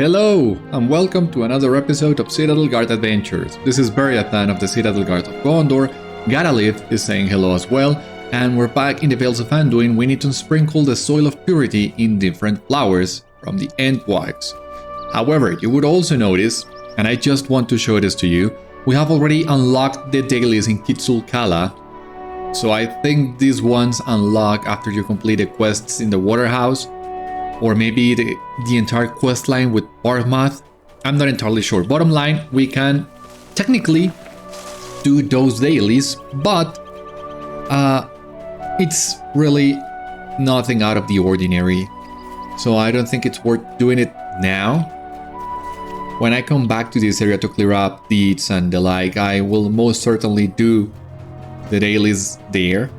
Hello, and welcome to another episode of Citadel Guard Adventures. This is Beriathan of the Citadel Guard of Gondor. Gandalf is saying hello as well, and we're back in the Vales of Anduin. We need to sprinkle the soil of purity in different flowers from the Entwives. However, you would also notice, and I just want to show this to you, we have already unlocked the dailies in Kidzul-kâlah. So I think these ones unlock after you complete the quests in the Waterhouse, or maybe the entire quest line with Barthmath. I'm not entirely sure. Bottom line, we can technically do those dailies, but it's really nothing out of the ordinary. So I don't think it's worth doing it now. When I come back to this area to clear up deeds and the like, I will most certainly do the dailies there.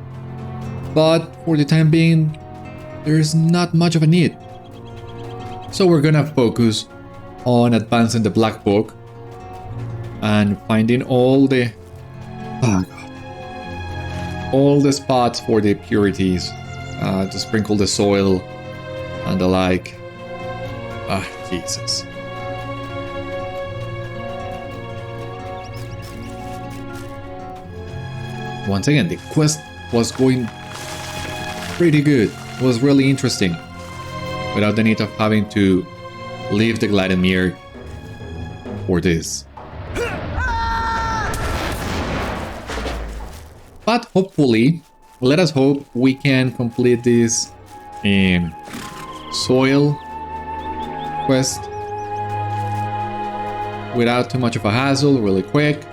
But for the time being, there's not much of a need. So we're gonna focus on advancing the Black Book and finding all the spots for the purities to sprinkle the soil and the like. Jesus. Once again, the quest was going pretty good. It was really interesting, without the need of having to leave the Gladden for this. But hopefully, let us hope we can complete this soil quest without too much of a hassle, really quick.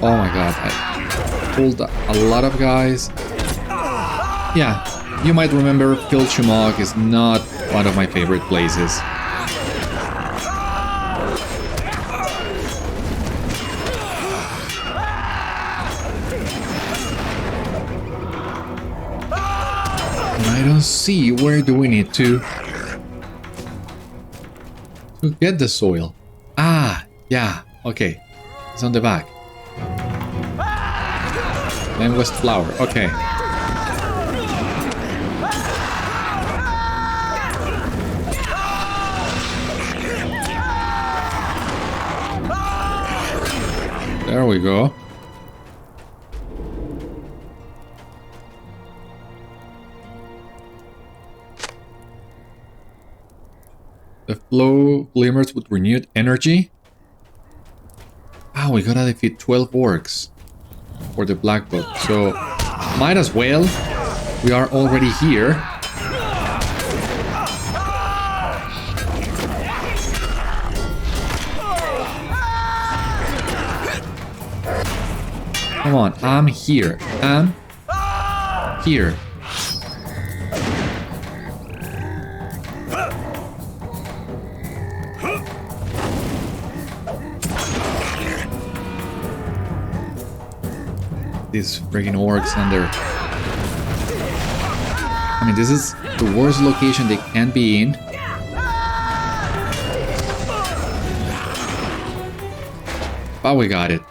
Oh my god, I pulled a lot of guys. Yeah, you might remember Kidzul-kâlah is not one of my favorite places. And I don't see where do we need to get the soil. Yeah, okay. It's on the back. Then West Flower, okay. There we go. The flow glimmers with renewed energy. We gotta defeat 12 orcs for the Black Book, so might as well. We are already here. Come on, I'm here. I'm here. These freaking orcs and their... I mean, this is the worst location they can be in. But we got it.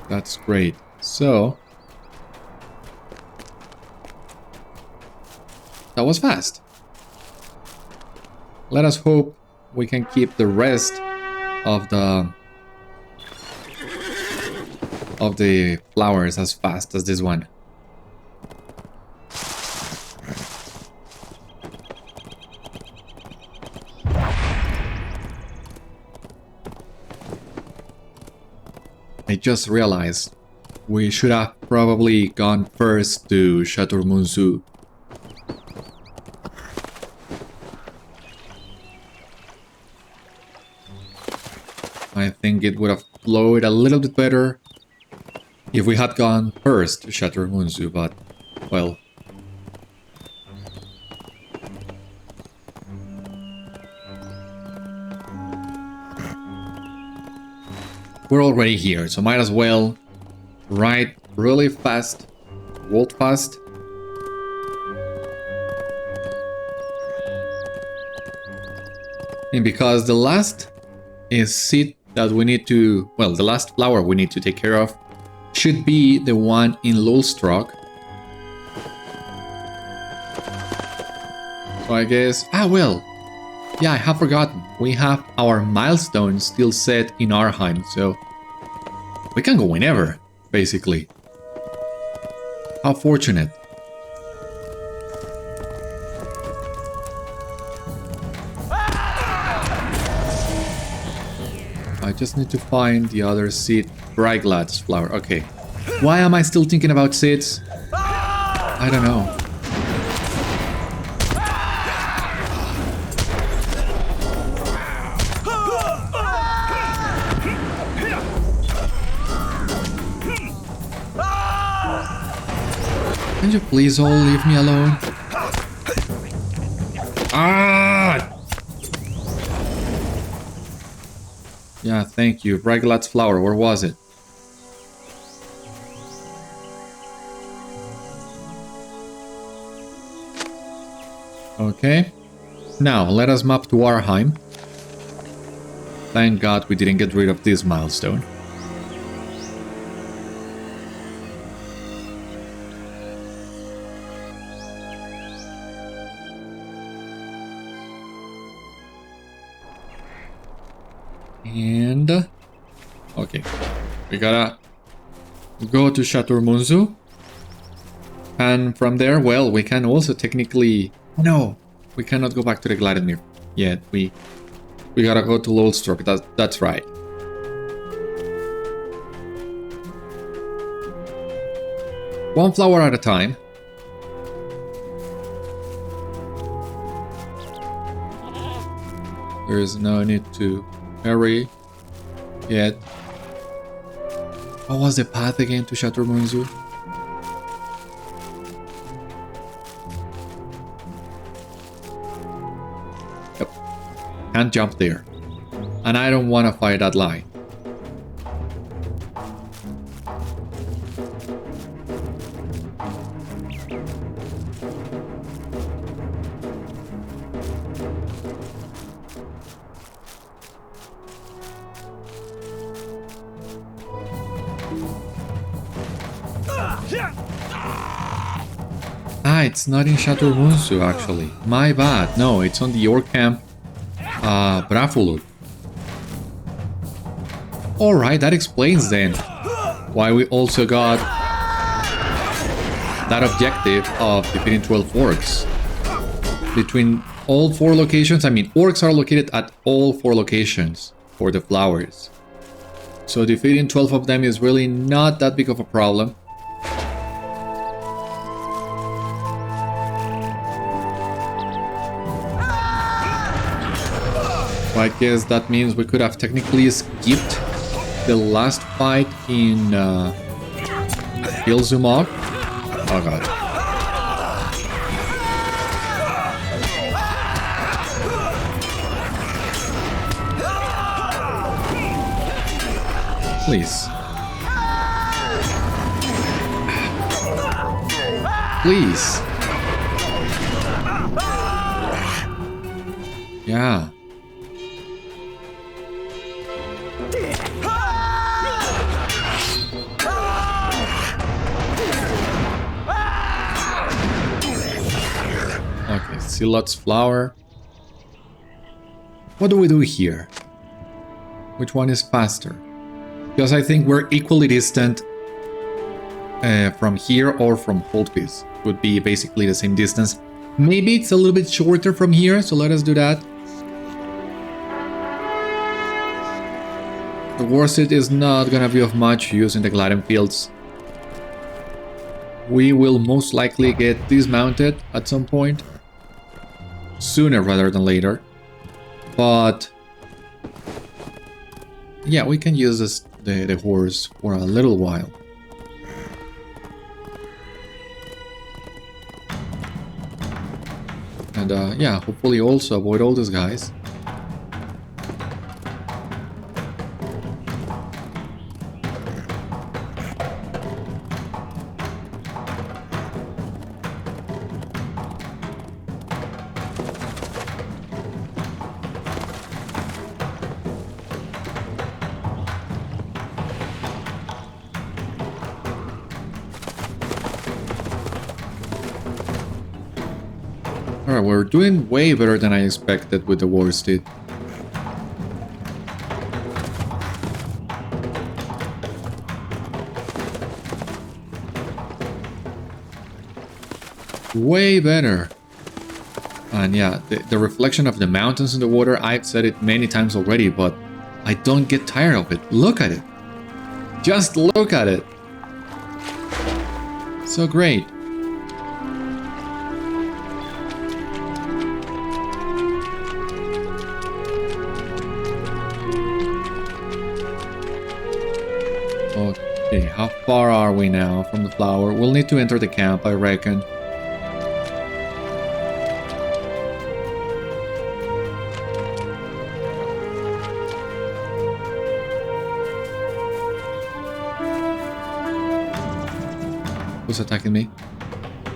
That's great. So... that was fast. Let us hope we can keep the rest of the flowers as fast as this one. I just realized we should have probably gone first to Shadowmunzu. I think it would have flowed a little bit better if we had gone first to Shadowmunzu, but, well. We're already here, so might as well ride really fast, walk fast. And because the last seed that we need to, well, the last flower we need to take care of should be the one in LOTRO. So I guess, well, yeah, I have forgotten. We have our milestone still set in Arnheim, so we can go whenever, basically. How fortunate. I just need to find the other seed. Brightglad's flower. Okay. Why am I still thinking about seeds? I don't know. Can you please all leave me alone? Ah! Yeah, thank you. Brightglad's flower, where was it? Okay. Now, let us map to Arnheim. Thank God we didn't get rid of this milestone. And okay, we gotta go to Chateau Munzu, and from there, well, we can also technically no, we cannot go back to the Gladden yet. We gotta go to LOTRO. That's right. One flower at a time. There is no need to hurry yet. What was the path again to Chateau Munzu? Yep. Can't jump there. And I don't want to fight that line. It's not in Chateau Munzu, actually. My bad. No, it's on the Orc camp, Brafulur. Alright, that explains then why we also got that objective of defeating 12 orcs. Between all 4 locations, I mean, orcs are located at all 4 locations for the flowers. So defeating 12 of them is really not that big of a problem. I guess that means we could have technically skipped the last fight in Kidzul-kâlah. Oh god. Please. Please. Yeah. Okay, Silot's flower. What do we do here? Which one is faster? Because I think we're equally distant from here or from Holtby's. Would be basically the same distance. Maybe it's a little bit shorter from here, so let us do that. The worsted is not gonna be of much use in the Gladden Fields. We will most likely get dismounted at some point. Sooner rather than later. But yeah, we can use this, the horse for a little while. And yeah, hopefully also avoid all these guys. Alright, we're doing way better than I expected with the worsted. Way better. And yeah, the reflection of the mountains in the water, I've said it many times already, but I don't get tired of it. Look at it. Just look at it. So great. Okay, how far are we now from the flower? We'll need to enter the camp, I reckon. Who's attacking me?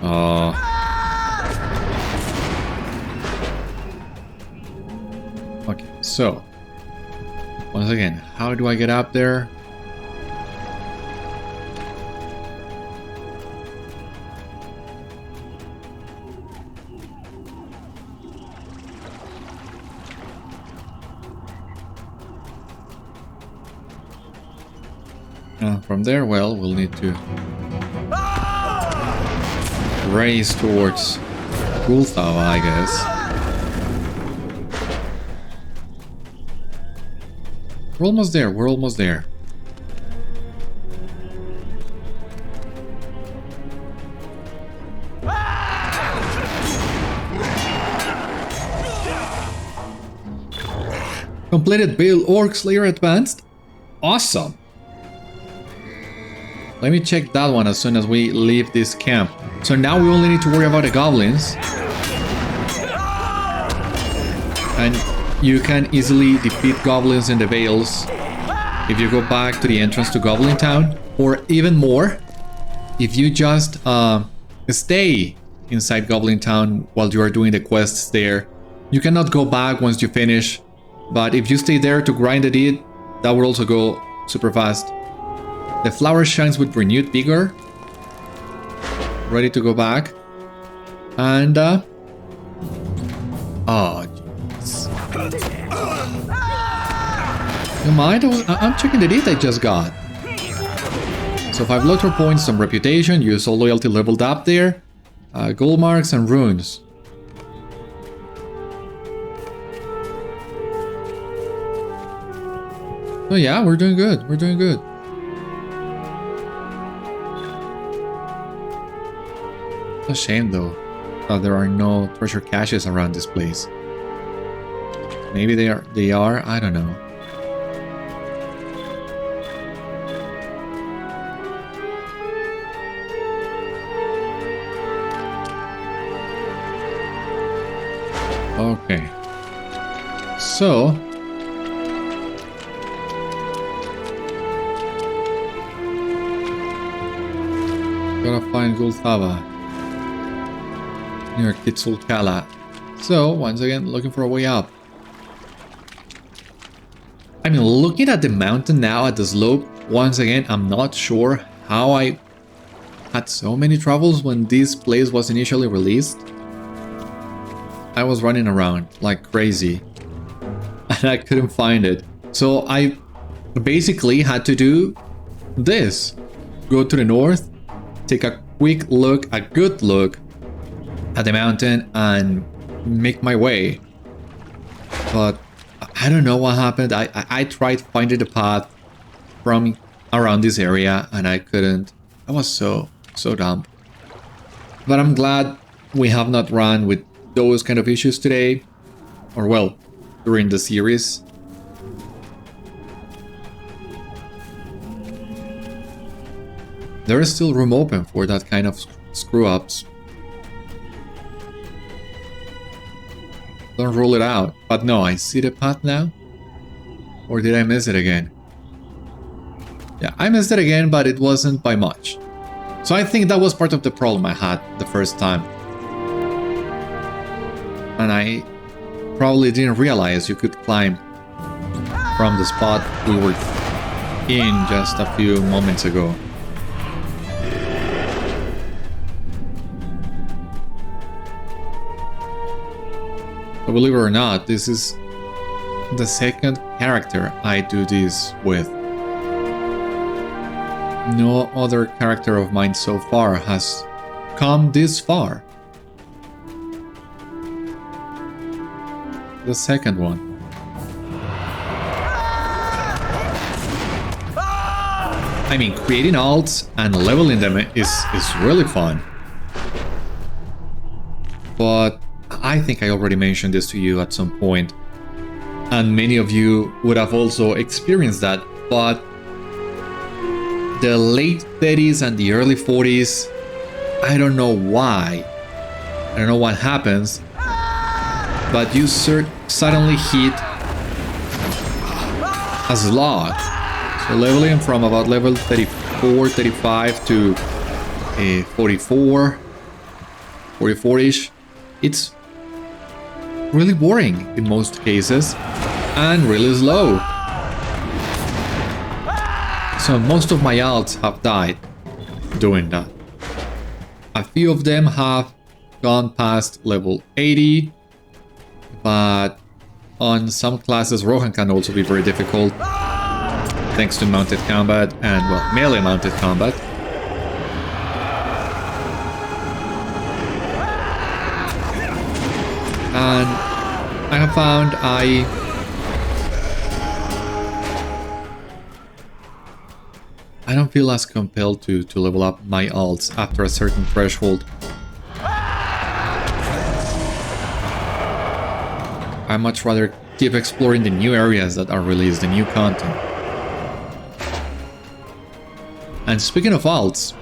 Oh. Okay, so once again, how do I get up there? From there, well, we'll need to race towards Gultháva, I guess. We're almost there, we're almost there. Completed Bale Orc Slayer Advanced? Awesome! Let me check that one as soon as we leave this camp. So now we only need to worry about the goblins. And you can easily defeat goblins in the Vales if you go back to the entrance to Goblin Town. Or even more, if you just stay inside Goblin Town while you are doing the quests there. You cannot go back once you finish, but if you stay there to grind the deed, that will also go super fast. The flower shines with renewed vigor. Ready to go back. And oh jeez. You mind? I'm checking the deed I just got. So 5 LOTRO points, some reputation, use all loyalty leveled up there. Gold marks and runes. Oh yeah, we're doing good. We're doing good. A shame though that there are no treasure caches around this place. Maybe they are, I don't know. Okay. So gotta find Gultháva near Kidzul-kâlah. So, once again, looking for a way up. I mean, looking at the mountain now, at the slope, once again, I'm not sure how I had so many troubles when this place was initially released. I was running around like crazy and I couldn't find it. So I basically had to do this. Go to the north, take a quick look, a good look at the mountain and make my way. But I don't know what happened. I tried finding the path from around this area and I couldn't. I was so dumb. But I'm glad we have not run with those kind of issues today. Or well, during the series. There is still room open for that kind of screw-ups. Don't rule it out. But no, I see the path now. Or did I miss it again? Yeah, I missed it again, but it wasn't by much. So I think that was part of the problem I had the first time. And I probably didn't realize you could climb from the spot we were in just a few moments ago. But believe it or not, this is the second character I do this with. No other character of mine so far has come this far. The second one. I mean, creating alts and leveling them is really fun. But I think I already mentioned this to you at some point, and many of you would have also experienced that, but the late 30s and the early 40s, I don't know why, I don't know what happens, but you suddenly hit a slog. So leveling from about level 34, 35 to 44, 44-ish, it's really boring in most cases and really slow. So most of my alts have died doing that. A few of them have gone past level 80, but on some classes Rohan can also be very difficult thanks to mounted combat and, well, melee mounted combat. And I have found I don't feel as compelled to level up my alts after a certain threshold. I much rather keep exploring the new areas that are released, the new content. And speaking of alts,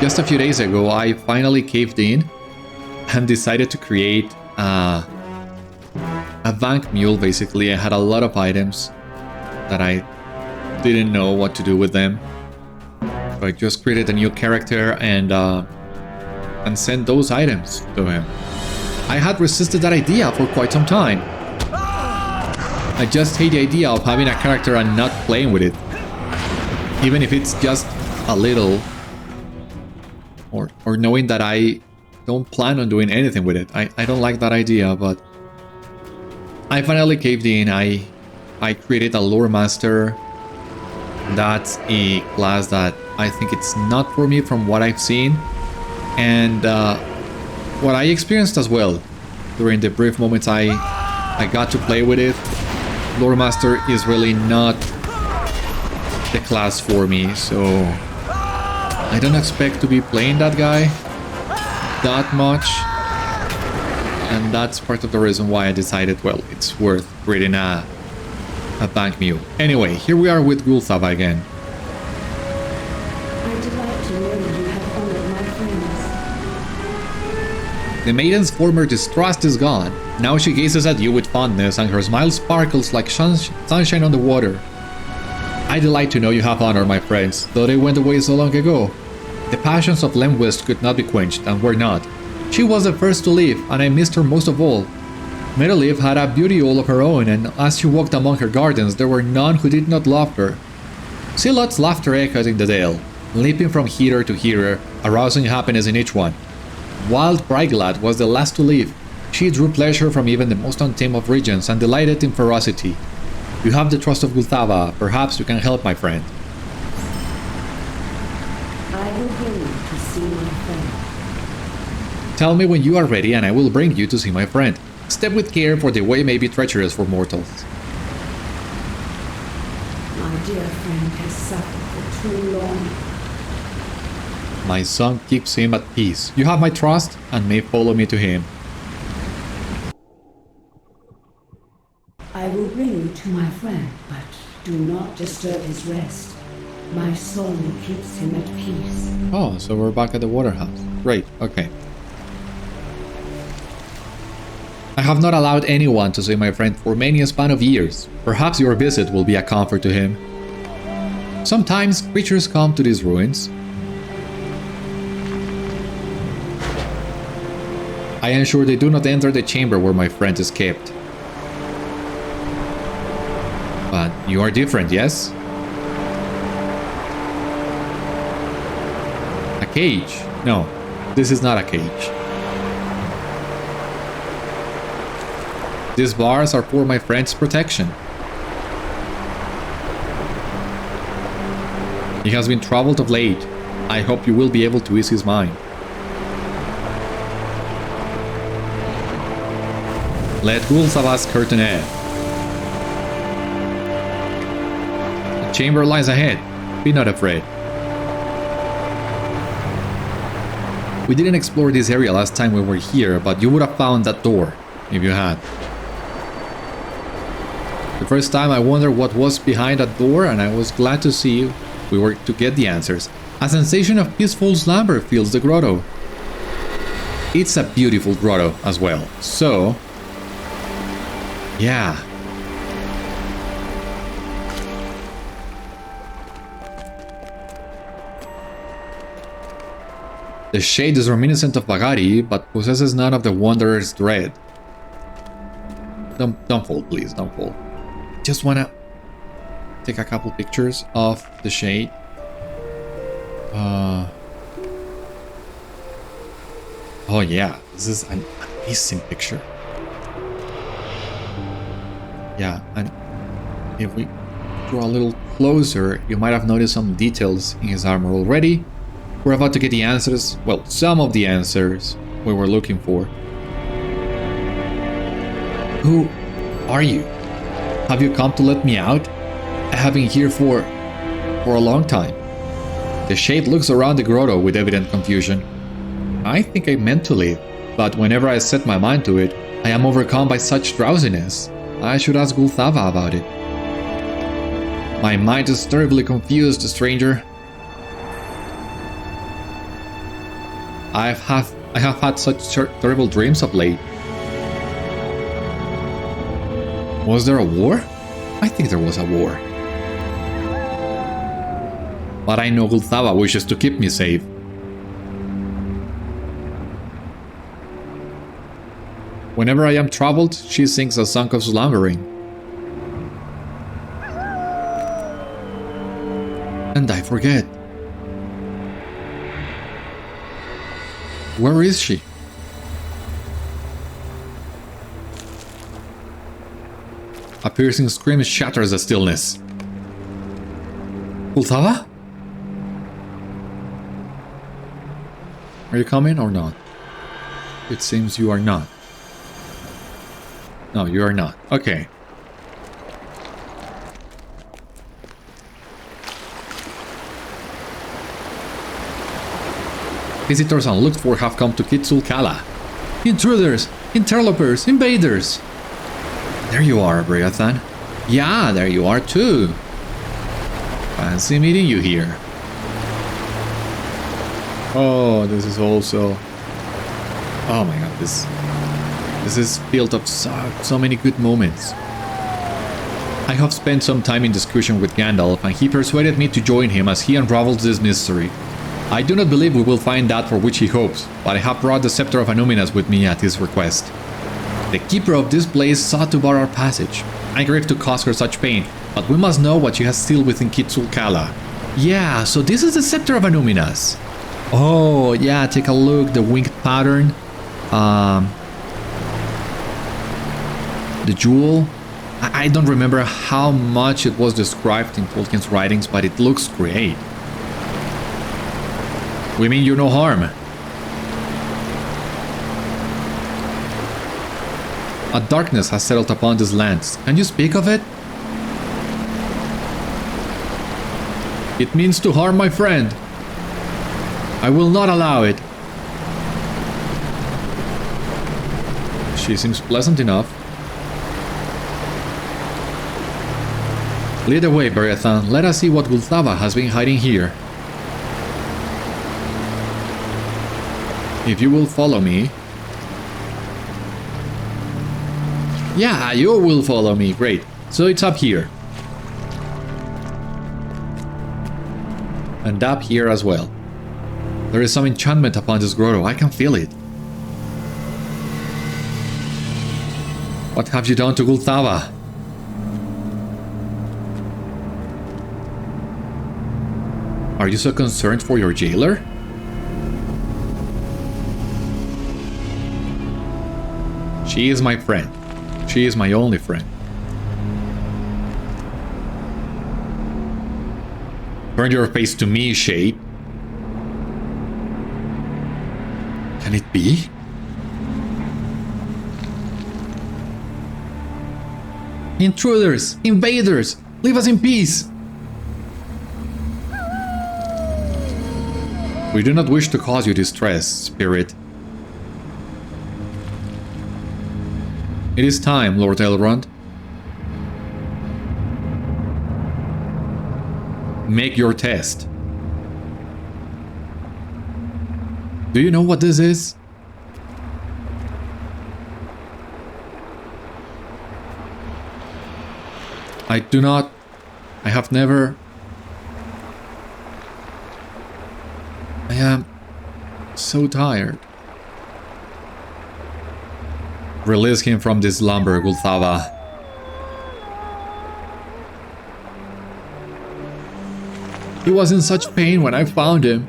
just a few days ago I finally caved in and decided to create a bank mule. Basically, I had a lot of items that I didn't know what to do with them. So I just created a new character and sent those items to him. I had resisted that idea for quite some time. I just hate the idea of having a character and not playing with it. Even if it's just a little. Or knowing that I don't plan on doing anything with it. I don't like that idea, but I finally caved in. I created a lore master. That's a class that I think it's not for me from what I've seen. And what I experienced as well during the brief moments I got to play with it, lore master is really not the class for me, so I don't expect to be playing that guy that much, and that's part of the reason why I decided, well, it's worth creating a bank mule. Anyway, here we are with Gultháva again. I delight to know you have honored my friends. The maiden's former distrust is gone. Now she gazes at you with fondness, and her smile sparkles like sunshine on the water. I delight to know you have honored my friends, though they went away so long ago. The passions of Lemwest could not be quenched, and were not. She was the first to leave, and I missed her most of all. Meadowleaf had a beauty all of her own, and as she walked among her gardens, there were none who did not love her. Silot's laughter echoed in the dale, leaping from heater to heater, arousing happiness in each one. Wild Bryglad was the last to leave. She drew pleasure from even the most untamed of regions, and delighted in ferocity. You have the trust of Gultháva. Perhaps you can help, my friend. I will bring you to see my friend. Tell me when you are ready, and I will bring you to see my friend. Step with care, for the way may be treacherous for mortals. My dear friend has suffered for too long. My son keeps him at peace. You have my trust, and may follow me to him. I will bring you to my friend, but do not disturb his rest. My soul keeps him at peace. Oh, so we're back at the water house. Great, okay. I have not allowed anyone to see my friend for many a span of years. Perhaps your visit will be a comfort to him. Sometimes creatures come to these ruins. I ensure they do not enter the chamber where my friend is kept. But you are different, yes? A cage? No, this is not a cage. These bars are for my friend's protection. He has been troubled of late. I hope you will be able to ease his mind. Let Gultháva's curtain air. The chamber lies ahead. Be not afraid. We didn't explore this area last time we were here, but you would have found that door, if you had. The first time I wondered what was behind that door, and I was glad to see we were to get the answers. A sensation of peaceful slumber fills the grotto. It's a beautiful grotto as well, so... yeah. The shade is reminiscent of Bagari, but possesses none of the Wanderer's dread. Don't fall, please, don't fall. Just wanna take a couple pictures of the shade. Oh yeah, this is an amazing picture. Yeah, and if we draw a little closer, you might have noticed some details in his armor already. We're about to get the answers, well, some of the answers we were looking for. Who are you? Have you come to let me out? I have been here for a long time. The shade looks around the grotto with evident confusion. I think I meant to leave, but whenever I set my mind to it, I am overcome by such drowsiness. I should ask Gultháva about it. My mind is terribly confused, stranger. I have had such terrible dreams of late. Was there a war? I think there was a war. But I know Gultháva wishes to keep me safe. Whenever I am troubled, she sings a song of slumbering. And I forget. Where is she? A piercing scream shatters the stillness. Gultháva? Are you coming or not? It seems you are not. No, you are not. Okay. Visitors unlooked for have come to Kidzul-kâlah. Intruders! Interlopers! Invaders! There you are, Beriathan. Yeah, there you are too. Fancy meeting you here. Oh, this is also... oh my god, this is filled of so many good moments. I have spent some time in discussion with Gandalf, and he persuaded me to join him as he unravels this mystery. I do not believe we will find that for which he hopes, but I have brought the Scepter of Anduin with me at his request. The keeper of this place sought to bar our passage. I grieve to cause her such pain, but we must know what she has still within Kidzul-kâlah. Yeah, so this is the Scepter of Anduin. Oh, yeah, take a look, the winged pattern. The jewel. I don't remember how much it was described in Tolkien's writings, but it looks great. We mean you no harm. A darkness has settled upon these lands. Can you speak of it? It means to harm my friend. I will not allow it. She seems pleasant enough. Lead the way, Beriathan. Let us see what Gultháva has been hiding here. If you will follow me... yeah, you will follow me. Great. So it's up here. And up here as well. There is some enchantment upon this grotto. I can feel it. What have you done to Gultháva? Are you so concerned for your jailer? She is my friend. She is my only friend. Turn your face to me, Shade. Can it be? Intruders! Invaders! Leave us in peace! We do not wish to cause you distress, Spirit. It is time, Lord Elrond. Make your test. Do you know what this is? I do not... I have never... I am so tired. Release him from this slumber, Gultháva. He was in such pain when I found him.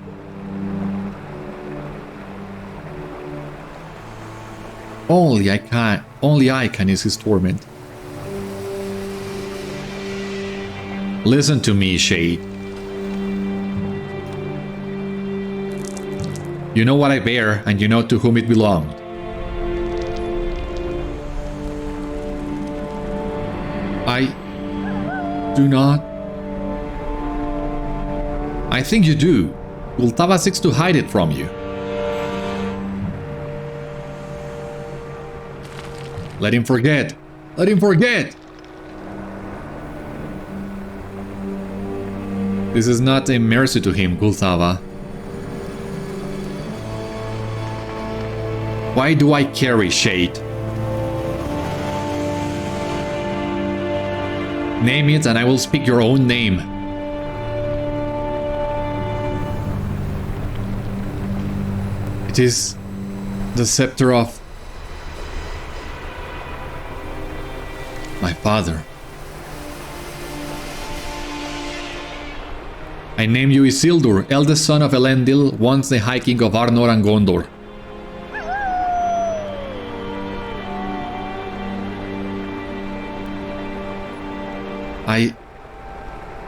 Only I can ease his torment. Listen to me, Shade. You know what I bear, and you know to whom it belonged. I do not. I think you do. Gultháva seeks to hide it from you. Let him forget. Let him forget. This is not a mercy to him, Gultháva. Why do I carry Shade? Name it and I will speak your own name. It is the scepter of my father. I name you Isildur, eldest son of Elendil, once the High King of Arnor and Gondor.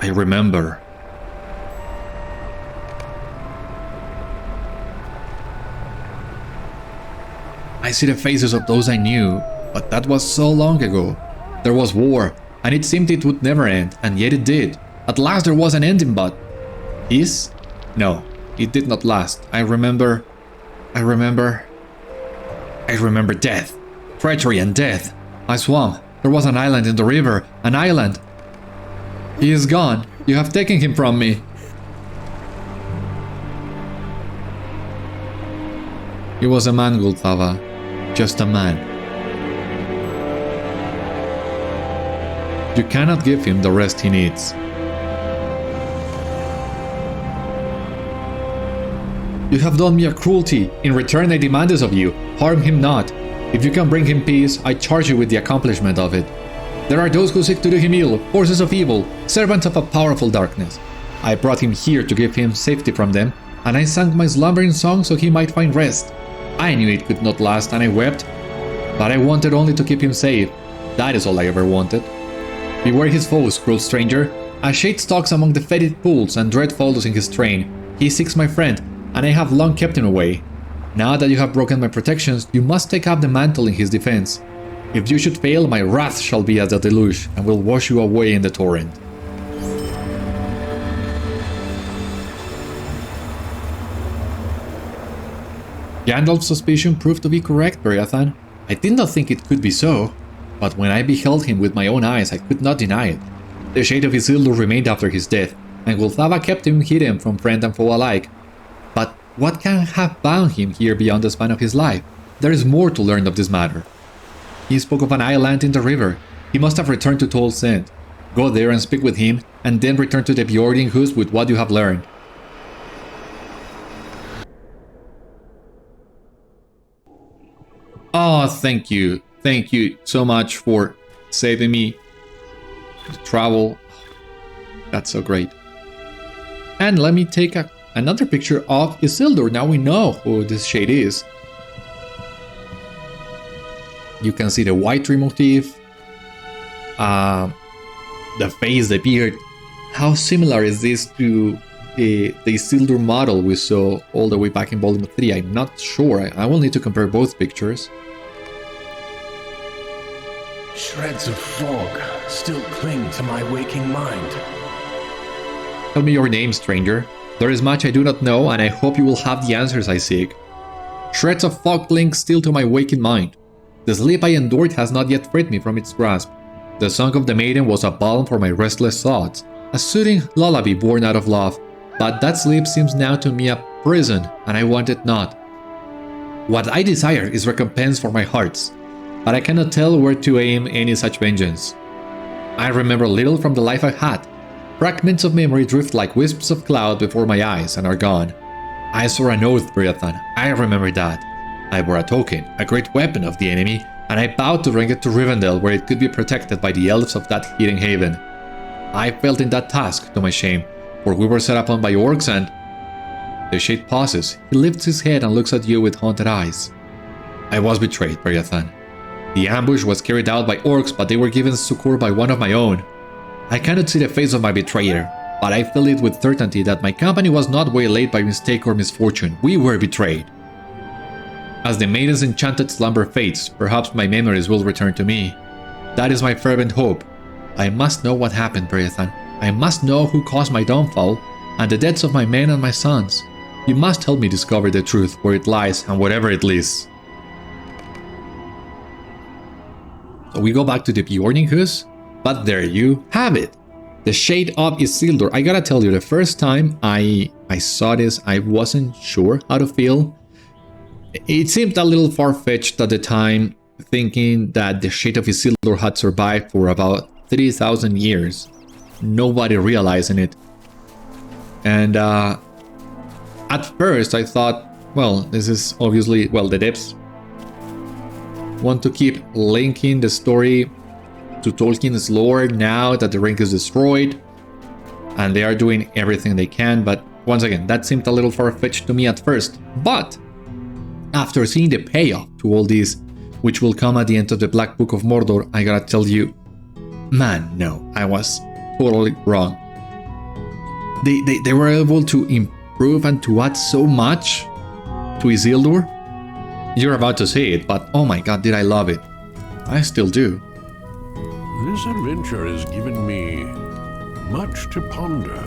I remember. I see the faces of those I knew, but that was so long ago. There was war, and it seemed it would never end, and yet it did. At last there was an ending, but... Peace? No, it did not last. I remember death. Treachery and death. I swam. There was an island in the river. An island. He is gone. You have taken him from me. He was a man, Gultháva. Just a man. You cannot give him the rest he needs. You have done me a cruelty. In return I demand this of you. Harm him not. If you can bring him peace, I charge you with the accomplishment of it. There are those who seek to do him ill, forces of evil, servants of a powerful darkness. I brought him here to give him safety from them, and I sang my slumbering song so he might find rest. I knew it could not last, and I wept, but I wanted only to keep him safe. That is all I ever wanted. Beware his foes, cruel stranger. A shade stalks among the fetid pools, and dread follows in his train. He seeks my friend, and I have long kept him away. Now that you have broken my protections, you must take up the mantle in his defense. If you should fail, my wrath shall be as a deluge, and will wash you away in the torrent. Gandalf's suspicion proved to be correct, Beriathan. I did not think it could be so, but when I beheld him with my own eyes, I could not deny it. The shade of Isildur remained after his death, and Gultháva kept him hidden from friend and foe alike. But what can have bound him here beyond the span of his life? There is more to learn of this matter. He spoke of an island in the river. He must have returned to Tol Sent. Go there and speak with him, and then return to the Bjorning Hus with what you have learned. Oh, thank you. Thank you so much for saving me to travel. That's so great. And let me take another picture of Isildur. Now we know who this shade is. You can see the white tree motif, the face, the beard. How similar is this to the Isildur model we saw all the way back in Volume 3? I'm not sure. I will need to compare both pictures. Shreds of fog still cling to my waking mind. Tell me your name, stranger. There is much I do not know, and I hope you will have the answers I seek. Shreds of fog cling still to my waking mind. The sleep I endured has not yet freed me from its grasp. The song of the maiden was a balm for my restless thoughts, a soothing lullaby born out of love, but that sleep seems now to me a prison, and I want it not. What I desire is recompense for my hearts, but I cannot tell where to aim any such vengeance. I remember little from the life I had. Fragments of memory drift like wisps of cloud before my eyes and are gone. I swore an oath, Beriathan. I remember that. I bore a token, a great weapon of the enemy, and I vowed to bring it to Rivendell where it could be protected by the elves of that hidden haven. I failed in that task, to my shame, for we were set upon by orcs and... The shade pauses. He lifts his head and looks at you with haunted eyes. I was betrayed, Beriathan. The ambush was carried out by orcs, but they were given succor by one of my own. I cannot see the face of my betrayer, but I feel it with certainty that my company was not waylaid by mistake or misfortune. We were betrayed. As the maiden's enchanted slumber fades, perhaps my memories will return to me. That is my fervent hope. I must know what happened, Beriathan. I must know who caused my downfall, and the deaths of my men and my sons. You must help me discover the truth, where it lies, and wherever it leads. So we go back to the Bjorninghus, but there you have it. The Shade of Isildur. I gotta tell you, the first time I saw this, I wasn't sure how to feel. It seemed a little far-fetched at the time, thinking that the Shade of Isildur had survived for about 3,000 years. Nobody realizing it. And at first I thought, well, this is obviously, well, the devs want to keep linking the story to Tolkien's lore now that the ring is destroyed, and they are doing everything they can, but once again, that seemed a little far-fetched to me at first. But after seeing the payoff to all this, which will come at the end of the Black Book of Mordor, I gotta tell you, man, no, I was totally wrong. They were able to improve and to add so much to Isildur. You're about to see it, but oh my god, did I love it. I still do. This adventure has given me much to ponder.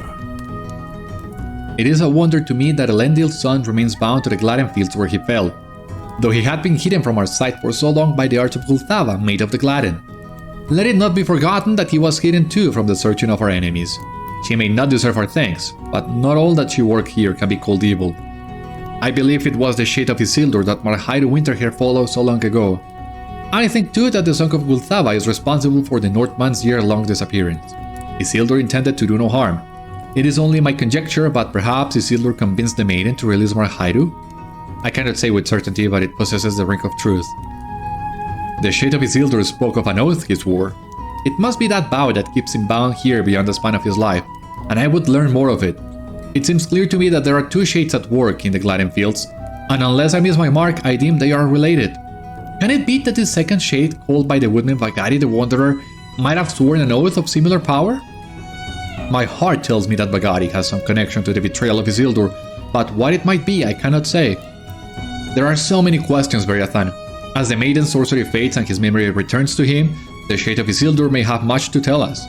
It is a wonder to me that Elendil's son remains bound to the Gladden Fields where he fell, though he had been hidden from our sight for so long by the art of Gultháva, made of the Gladden. Let it not be forgotten that he was hidden too from the searching of our enemies. She may not deserve our thanks, but not all that she worked here can be called evil. I believe it was the Shade of Isildur that Marhairo Winterhair followed so long ago. I think too that the Song of Gultháva is responsible for the Northman's year-long disappearance. Isildur intended to do no harm. It is only my conjecture, but perhaps Isildur convinced the maiden to release Marhairo? I cannot say with certainty, but it possesses the ring of truth. The Shade of Isildur spoke of an oath he swore. It must be that vow that keeps him bound here beyond the span of his life, and I would learn more of it. It seems clear to me that there are two shades at work in the Gladden Fields, and unless I miss my mark, I deem they are related. Can it be that this second shade, called by the woodman Bagari the Wanderer, might have sworn an oath of similar power? My heart tells me that Bagari has some connection to the betrayal of Isildur, but what it might be I cannot say. There are so many questions, Beriathan. As the maiden's sorcery fades and his memory returns to him, the Shade of Isildur may have much to tell us.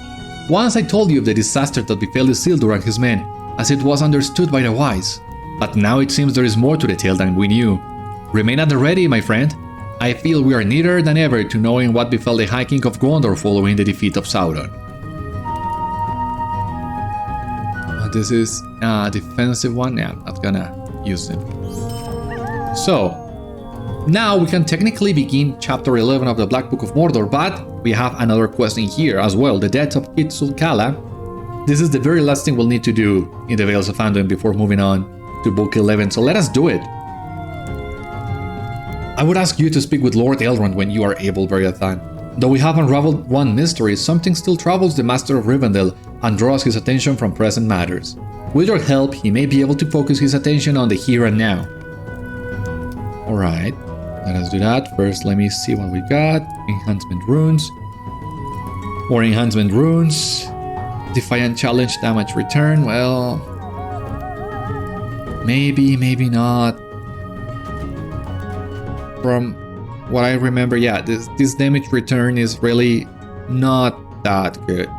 Once I told you of the disaster that befell Isildur and his men, as it was understood by the wise. But now it seems there is more to the tale than we knew. Remain at the ready, my friend. I feel we are nearer than ever to knowing what befell the High King of Gondor following the defeat of Sauron. This is a defensive one. Yeah, I'm not gonna use it. So, now we can technically begin chapter 11 of the Black Book of Mordor, but we have another quest in here as well, the death of Kidzul-kâlah. This is the very last thing we'll need to do in the Vales of Anduin before moving on to Book 11, so let us do it. I would ask you to speak with Lord Elrond when you are able, Beriathan. Though we have unraveled one mystery, something still troubles the Master of Rivendell and draws his attention from present matters. With your help, he may be able to focus his attention on the here and now. Alright, Let us do that. First, let me see what we got. Enhancement runes. More enhancement runes. Defiant challenge damage return. Well, maybe not. From what I remember, yeah, this damage return is really not that good.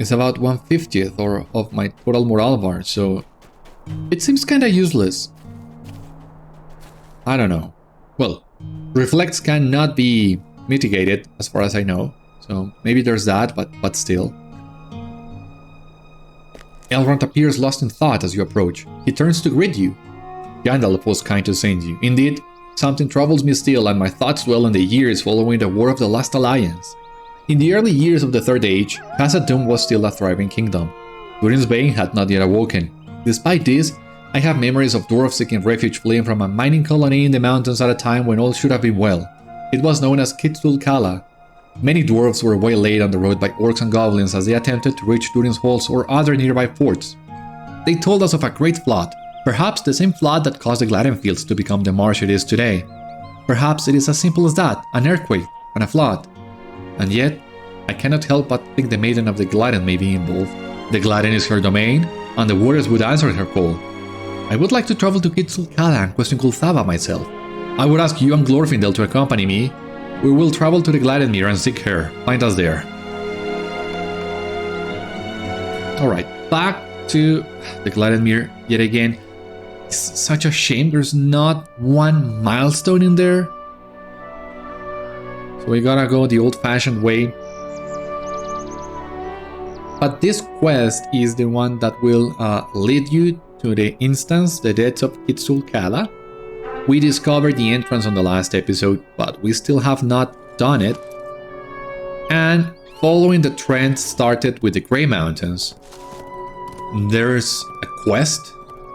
It's about 1/50th of my total morale bar, so it seems kinda useless. I don't know. Well, reflex cannot be mitigated as far as I know, so maybe there's that, but still. Elrond appears lost in thought as you approach. He turns to greet you. Gandalf was kind to send you. Indeed, something troubles me still, and my thoughts dwell on the years following the War of the Last Alliance. In the early years of the Third Age, Khazad-dûm was still a thriving kingdom. Durin's Bane had not yet awoken. Despite this, I have memories of dwarves seeking refuge fleeing from a mining colony in the mountains at a time when all should have been well. It was known as Kidzul-kâlah. Many dwarves were waylaid on the road by orcs and goblins as they attempted to reach Durin's halls or other nearby forts. They told us of a great flood, perhaps the same flood that caused the Gladden Fields to become the marsh it is today. Perhaps it is as simple as that, an earthquake and a flood. And yet, I cannot help but think the Maiden of the Gladden may be involved. The Gladden is her domain, and the waters would answer her call. I would like to travel to Kidzul-kâlah and question Gultháva myself. I would ask you and Glorfindel to accompany me. We will travel to the Gladdenmere and seek her. Find us there. Alright, back to the Gladdenmere yet again. It's such a shame there's not one milestone in there. So we gotta go the old-fashioned way. But this quest is the one that will lead you to the instance, the deaths of Kidzul-kâlah. We discovered the entrance on the last episode, but we still have not done it. And following the trend started with the Grey Mountains, there's a quest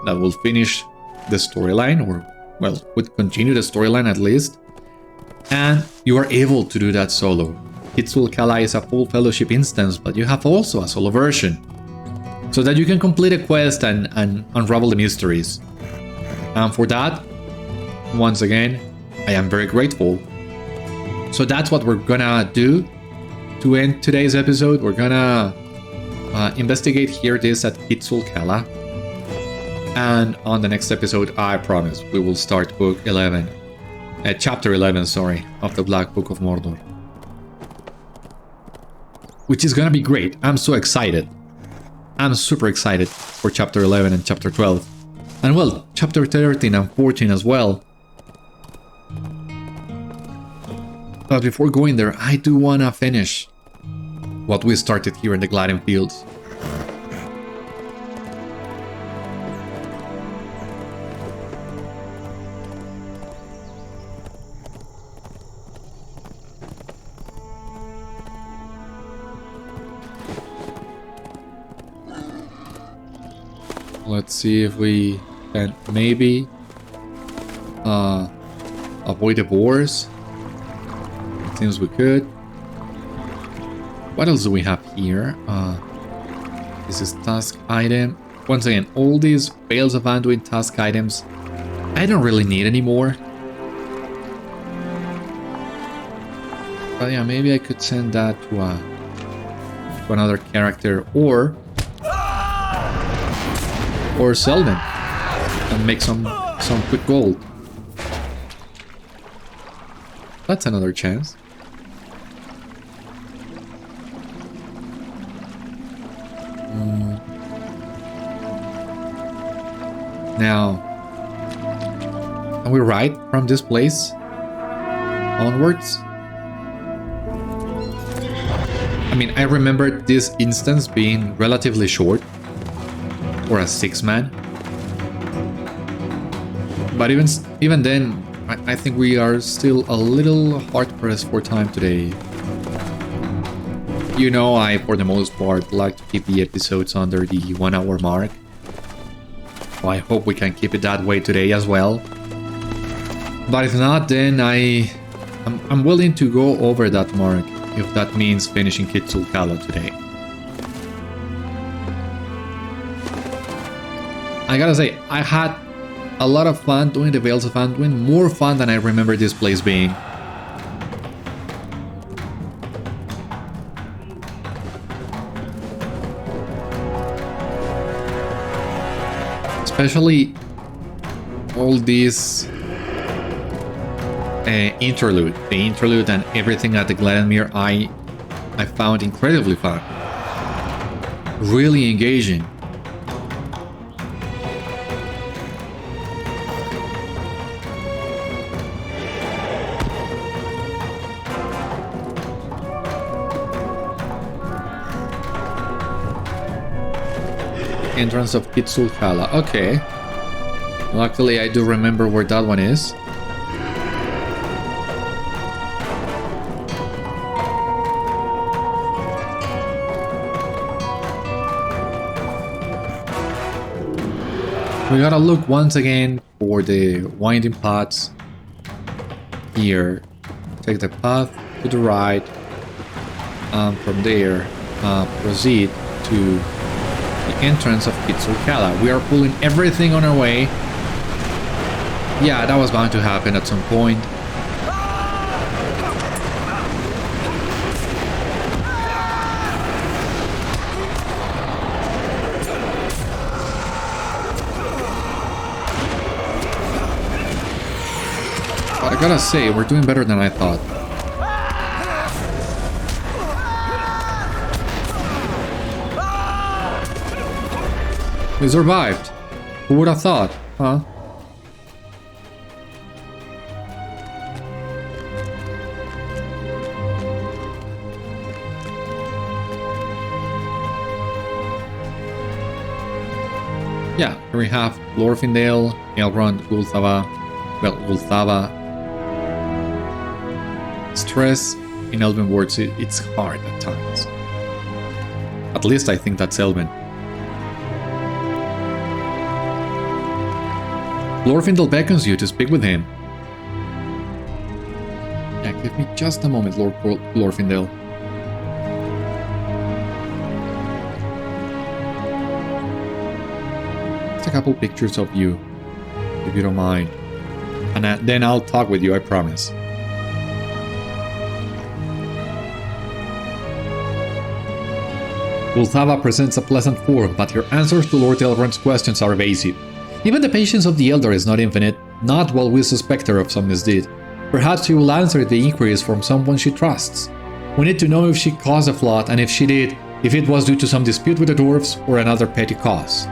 that will finish the storyline, or, well, would continue the storyline at least. And you are able to do that solo. Kidzul-kâlah is a full fellowship instance, but you have also a solo version, so that you can complete a quest and unravel the mysteries. And for that, once again, I am very grateful. So that's what we're gonna do to end today's episode. We're gonna investigate here this at Kidzul-kâlah. And on the next episode, I promise, we will start book 11. Chapter 11, sorry, of the Black Book of Mordor. Which is gonna be great. I'm so excited. I'm super excited for chapter 11 and chapter 12. And well, chapter 13 and 14 as well. But before going there, I do wanna finish what we started here in the Gladden Fields. Let's see if we can maybe avoid the boars. It seems we could. What else do we have here? This is task item. Once again, all these Vales of Anduin task items I don't really need anymore. But yeah, maybe I could send that to another character, or sell them and make some quick gold. That's another chance. Now, are we right from this place onwards? I mean, I remember this instance being relatively short for a 6-man, but even then, I think we are still a little hard pressed for time today. You know, I, for the most part, like to keep the episodes under the 1 hour mark. So I hope we can keep it that way today as well. But if not, then I'm willing to go over that mark, if that means finishing Kidzul-kâlah today. I gotta say, I had a lot of fun doing the Vales of Anduin, more fun than I remember this place being. Especially all these interlude, the interlude and everything at the Gladden I found incredibly fun. Really engaging. Entrance of Kidzul-kâlah. Okay. Luckily, I do remember where that one is. We gotta look once again for the winding paths here. Take the path to the right, and from there proceed to the entrance of Kidzul-kâlah. We are pulling everything on our way. Yeah, that was bound to happen at some point. But I gotta say, we're doing better than I thought. We survived. Who would have thought, huh? Yeah, here we have Glorfindel, Elrond, Gultháva. Well, Gultháva. Stress, in Elven words, it's hard at times. At least I think that's Elven. Glorfindel beckons you to speak with him. Yeah, give me just a moment, Lord Glorfindel. Just a couple pictures of you, if you don't mind. And then I'll talk with you, I promise. Gultháva presents a pleasant form, but her answers to Lord Elrond's questions are evasive. Even the patience of the Elder is not infinite, not while we suspect her of some misdeed. Perhaps she will answer the inquiries from someone she trusts. We need to know if she caused the flood, and if she did, if it was due to some dispute with the dwarves or another petty cause.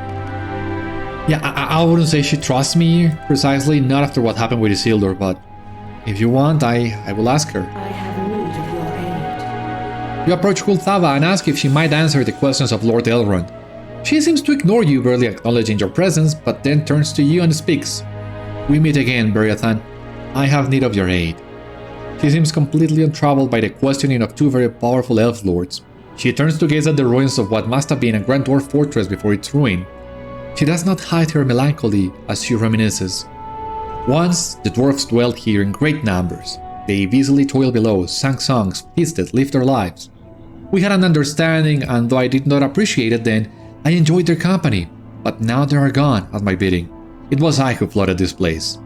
Yeah, I wouldn't say she trusts me, precisely, not after what happened with Isildur, but if you want, I will ask her. I have need of your aid. You approach Gultháva and ask if she might answer the questions of Lord Elrond. She seems to ignore you, barely acknowledging your presence, but then turns to you and speaks. We meet again, Beriathan. I have need of your aid. She seems completely untroubled by the questioning of two very powerful elf lords. She turns to gaze at the ruins of what must have been a grand dwarf fortress before its ruin. She does not hide her melancholy as she reminisces. Once, the dwarfs dwelt here in great numbers. They easily toiled below, sang songs, feasted, lived their lives. We had an understanding, and though I did not appreciate it then, I enjoyed their company, but now they are gone at my bidding. It was I who flooded this place.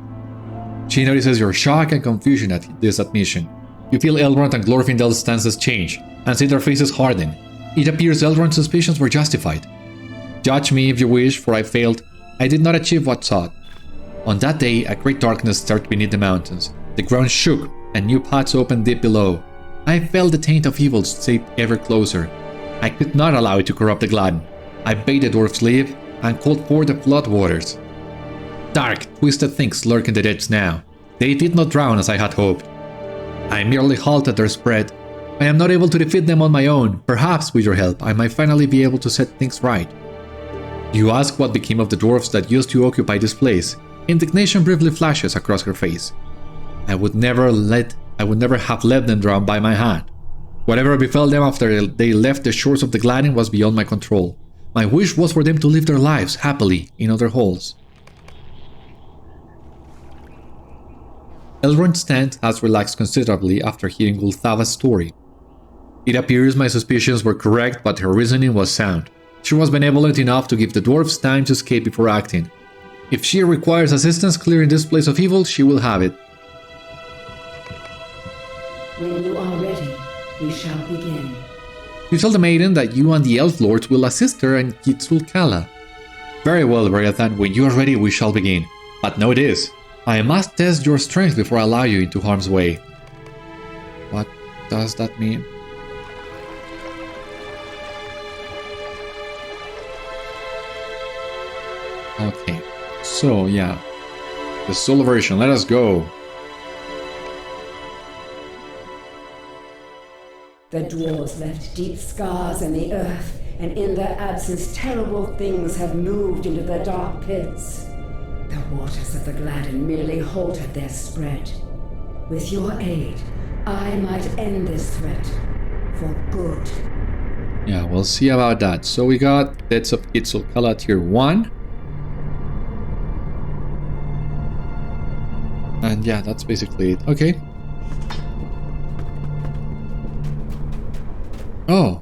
She notices your shock and confusion at this admission. You feel Elrond and Glorfindel's stances change, and see their faces harden. It appears Elrond's suspicions were justified. Judge me if you wish, for I failed. I did not achieve what sought. On that day, a great darkness stirred beneath the mountains. The ground shook, and new paths opened deep below. I felt the taint of evil seep ever closer. I could not allow it to corrupt the Gladden. I bade the dwarfs leave, and called for the flood waters. Dark, twisted things lurk in the depths now. They did not drown as I had hoped. I merely halted their spread. I am not able to defeat them on my own. Perhaps, with your help, I might finally be able to set things right. You ask what became of the dwarfs that used to occupy this place. Indignation briefly flashes across her face. I would never have let them drown by my hand. Whatever befell them after they left the shores of the Gladden was beyond my control. My wish was for them to live their lives happily in other halls. Elrond's stand has relaxed considerably after hearing Gultháva's story. It appears my suspicions were correct, but her reasoning was sound. She was benevolent enough to give the dwarves time to escape before acting. If she requires assistance clearing this place of evil, she will have it. When you are ready, we shall begin. You tell the maiden that you and the elf lords will assist her in Kidzul-kâlah. Very well, Beriathan, when you are ready, we shall begin. But know this, I must test your strength before I allow you into harm's way. What does that mean? Okay, so yeah, the solo version, let us go. The dwarves left deep scars in the earth, and in their absence terrible things have moved into the dark pits. The waters of the Gladden merely halted their spread. With your aid, I might end this threat for good. Yeah, we'll see about that. So we got Deaths of Kidzul-kâlah tier 1. And yeah, that's basically it. Okay. Oh,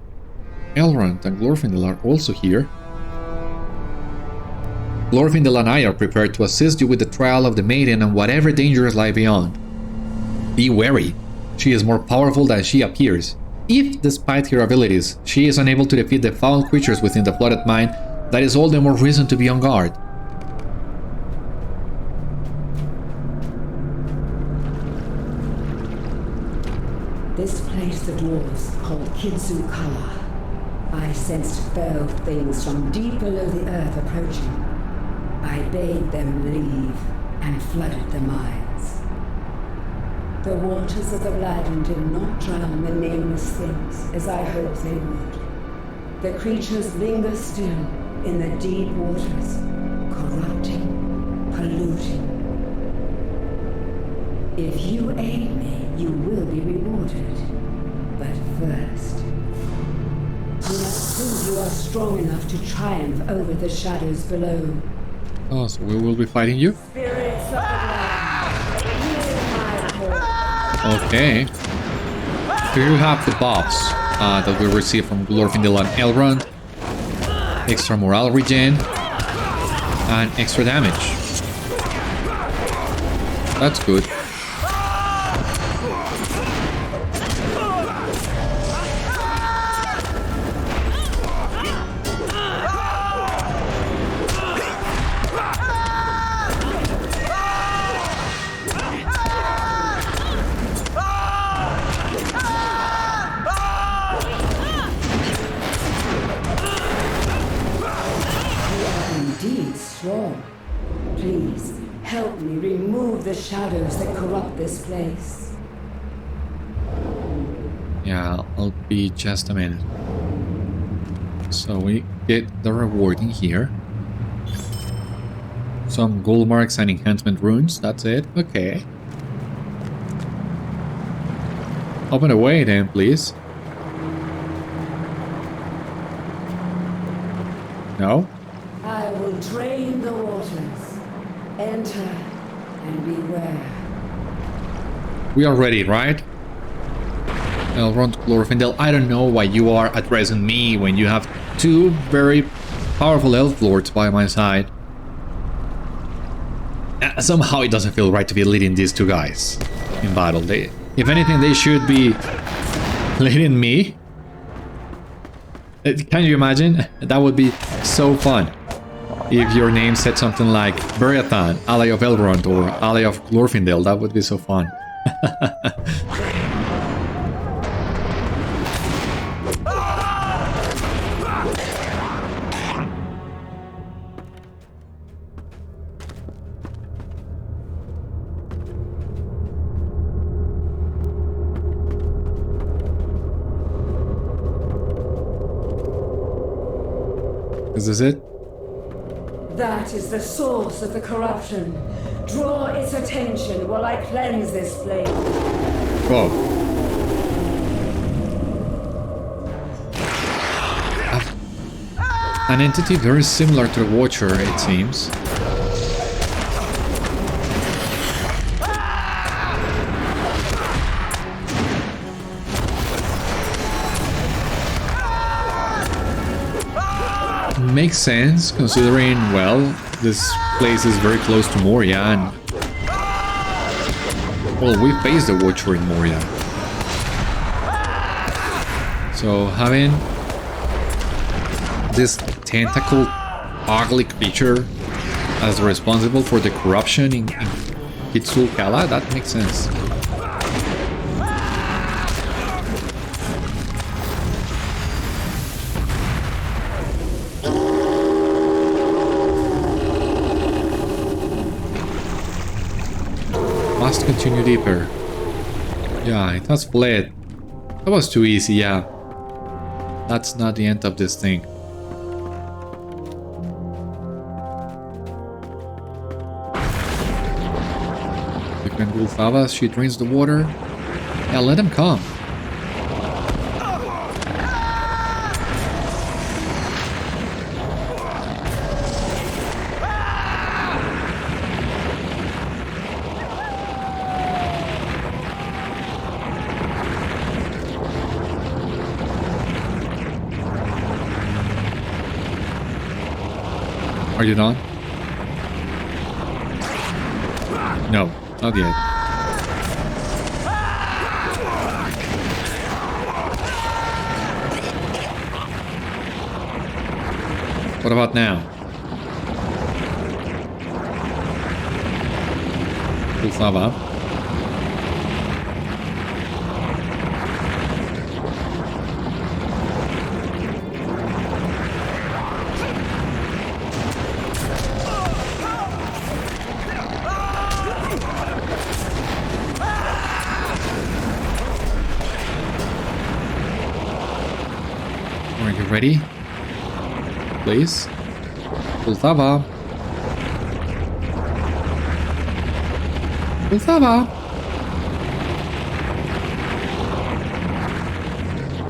Elrond and Glorfindel are also here. Glorfindel and I are prepared to assist you with the trial of the maiden and whatever dangers lie beyond. Be wary. She is more powerful than she appears. If, despite her abilities, she is unable to defeat the foul creatures within the flooded mine, that is all the more reason to be on guard. This place the dwarves called Kidzul-kâlah. I sensed fell things from deep below the earth approaching. I bade them leave and flooded the mines. The waters of the Gladden did not drown the nameless things as I hoped they would. The creatures linger still in the deep waters, corrupting, polluting. If you aid me, you will be rewarded. But first, you must prove you are strong enough to triumph over the shadows below. Oh, so we will be fighting you? Spirits of the land, hear my call. Okay. Here you have the buffs that we received from Glorfindel and Elrond. Extra morale regen and extra damage. That's good. Please, help me remove the shadows that corrupt this place. Yeah, I'll be just a minute. So we get the reward in here. Some gold marks and enhancement runes, that's it. Okay. Open the way then, please. No? I will drain the waters. Enter and beware. We are ready, right? Elrond, Glorfindel, I don't know why you are addressing me when you have two very powerful elf lords by my side. Somehow it doesn't feel right to be leading these two guys in battle. If anything, they should be leading me. Can you imagine? That would be so fun. If your name said something like Beriathan, ally of Elrond, or ally of Glorfindel, that would be so fun. Is this it? That is the source of the corruption. Draw its attention while I cleanse this place. Whoa. An entity very similar to the Watcher, it seems. makes sense considering, well, this place is very close to Moria and... well, we faced the Watcher in Moria. So having this tentacled, ugly creature as responsible for the corruption in Kidzul-kâlah, that makes sense. Must continue deeper. Yeah, it has fled. That was too easy, yeah. That's not the end of this thing. Look at Gultháva, she drains the water. Yeah, let him come. Are you done? No, not yet. What about now? Gultháva. Are you ready? Please? Gultháva. Gultháva.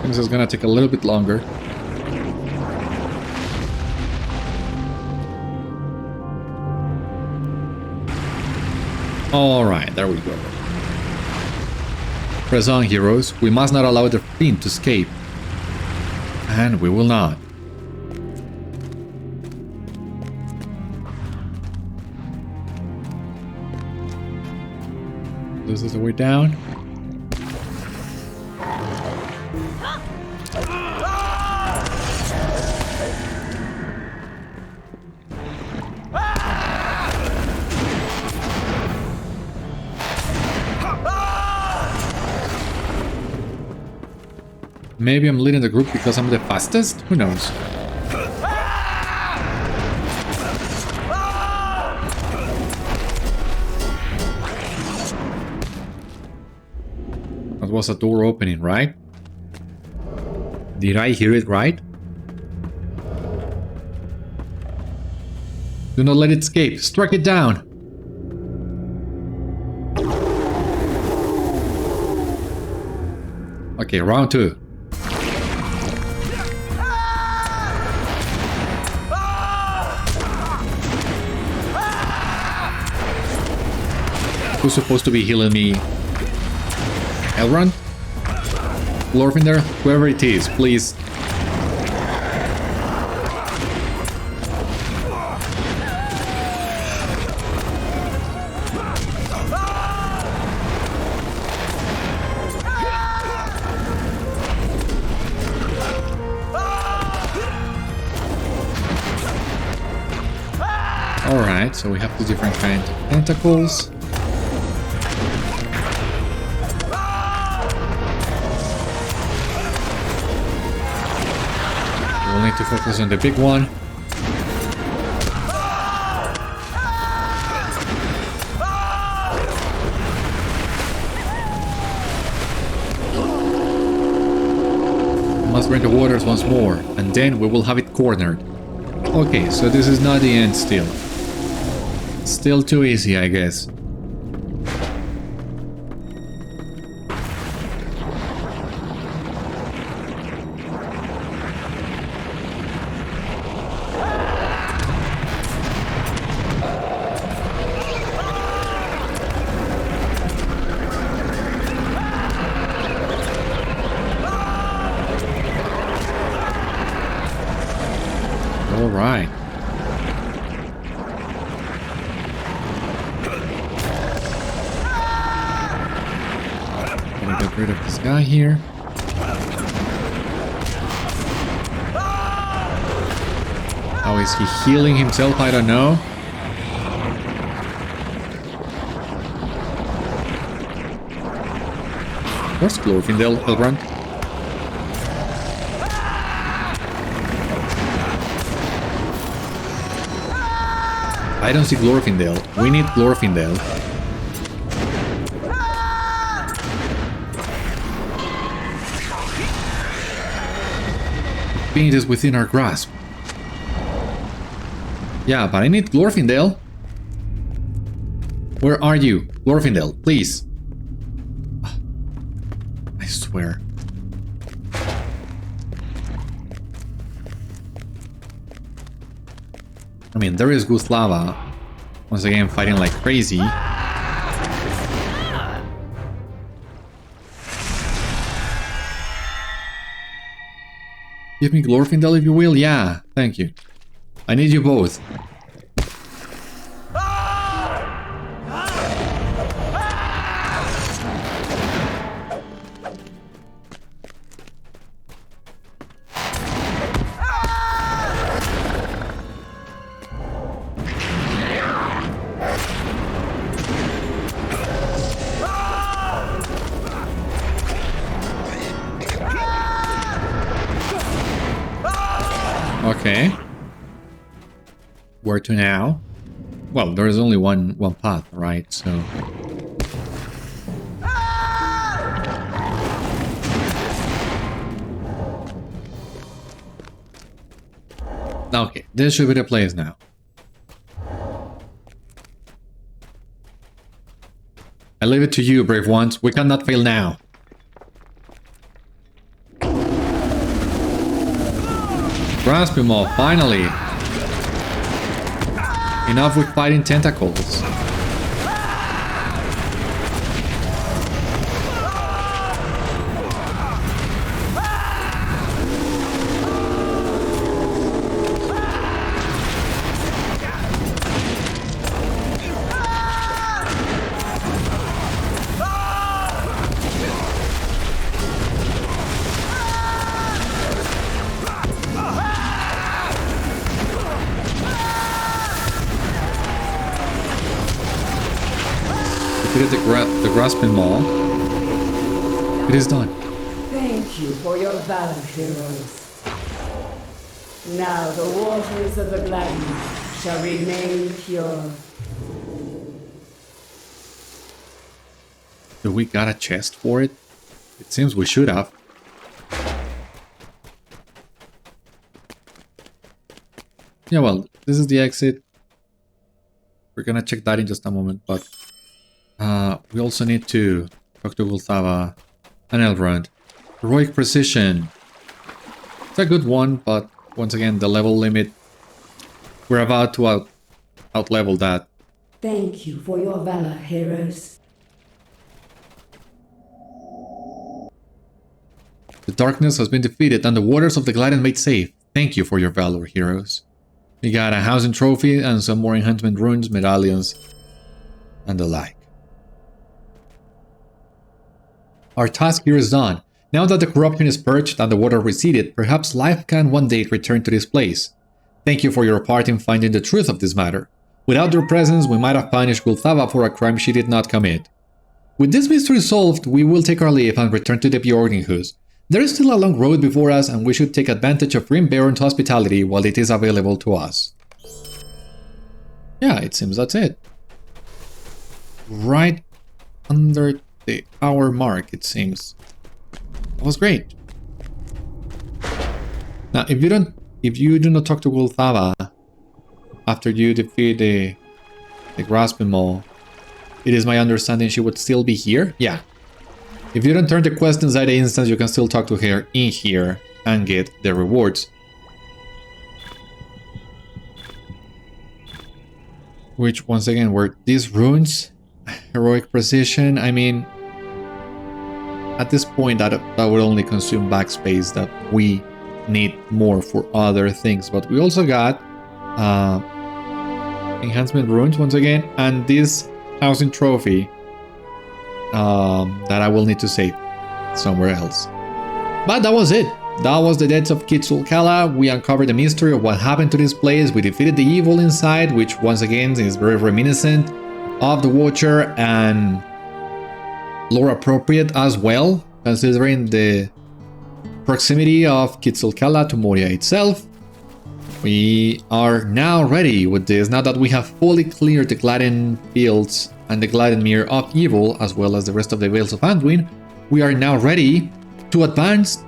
This is gonna take a little bit longer. Alright, there we go. Press on, heroes. We must not allow the fiend to escape. And we will not. This is the way down. Maybe I'm leading the group because I'm the fastest? Who knows? That was a door opening, right? Did I hear it right? Do not let it escape. Strike it down. Okay, round 2. Who's supposed to be healing me? Elrond? Glorfindel? Whoever it is, please. Alright, so we have 2 different kinds of tentacles. We'll need to focus on the big one. We must bring the waters once more, and then we will have it cornered. Okay, so this is not the end still. Still too easy, I guess. Alright. Gonna get rid of this guy here. How is he healing himself? I don't know. Where's Glorfindel, Elrond? I don't see Glorfindel. We need Glorfindel. Pain is within our grasp. Yeah, but I need Glorfindel. Where are you? Glorfindel, please. I swear. I mean, there is Gultháva, once again fighting like crazy. Give me Glorfindel if you will. Yeah, thank you. I need you both. Okay. Where to now? Well, there is only one path, right? So okay, this should be the place now. I leave it to you, brave ones. We cannot fail now. Grasp him all, finally. Enough with fighting tentacles. The grasping maul. It is done. Thank you for your valor, heroes. Now the waters of the Gladden shall remain pure. Do we got a chest for it? It seems we should have. Yeah, well, this is the exit. We're gonna check that in just a moment, but we also need to talk to Gultháva and Elrond. Heroic Precision. It's a good one, but once again, the level limit. We're about to out-level that. Thank you for your valor, heroes. The darkness has been defeated and the waters of the Gladden made safe. Thank you for your valor, heroes. We got a housing trophy and some more enhancement runes, medallions, and the like. Our task here is done. Now that the corruption is purged and the water receded, perhaps life can one day return to this place. Thank you for your part in finding the truth of this matter. Without your presence, we might have punished Gultháva for a crime she did not commit. With this mystery solved, we will take our leave and return to the Bjorninghuis. There is still a long road before us, and we should take advantage of Rim Baron's hospitality while it is available to us. Yeah, it seems that's it. Right under the hour mark, it seems. That was great. Now, if you do not talk to Gultháva after you defeat the grasping maul, it is my understanding she would still be here? Yeah. If you don't turn the quest inside the instance, you can still talk to her in here and get the rewards. Which, once again, were these runes. Heroic Precision, I mean, at this point that would only consume backspace that we need more for other things. But we also got enhancement runes once again, and this housing trophy that I will need to save somewhere else. But that was it. That was the deaths of Kidzul-kâlah. We uncovered the mystery of what happened to this place. We defeated the evil inside, which once again is very reminiscent of the Watcher and lore appropriate as well, considering the proximity of Kidzul-kâlah to Moria itself. We are now ready with this, now that we have fully cleared the Gladden Fields and the Gladden of evil, as well as the rest of the Vales of Anduin. We are now ready to advance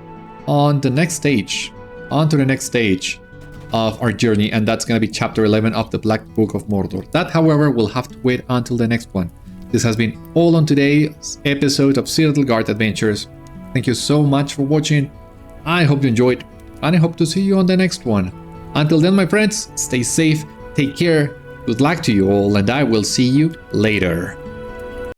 on the next stage, onto the next stage of our journey, and that's going to be chapter 11 of the Black Book of Mordor. That, however, will have to wait until the next one. This has been all on today's episode of Citadel Guard Adventures. Thank you so much for watching. I hope you enjoyed, and I hope to see you on the next one. Until then, my friends, stay safe, take care, good luck to you all, and I will see you later.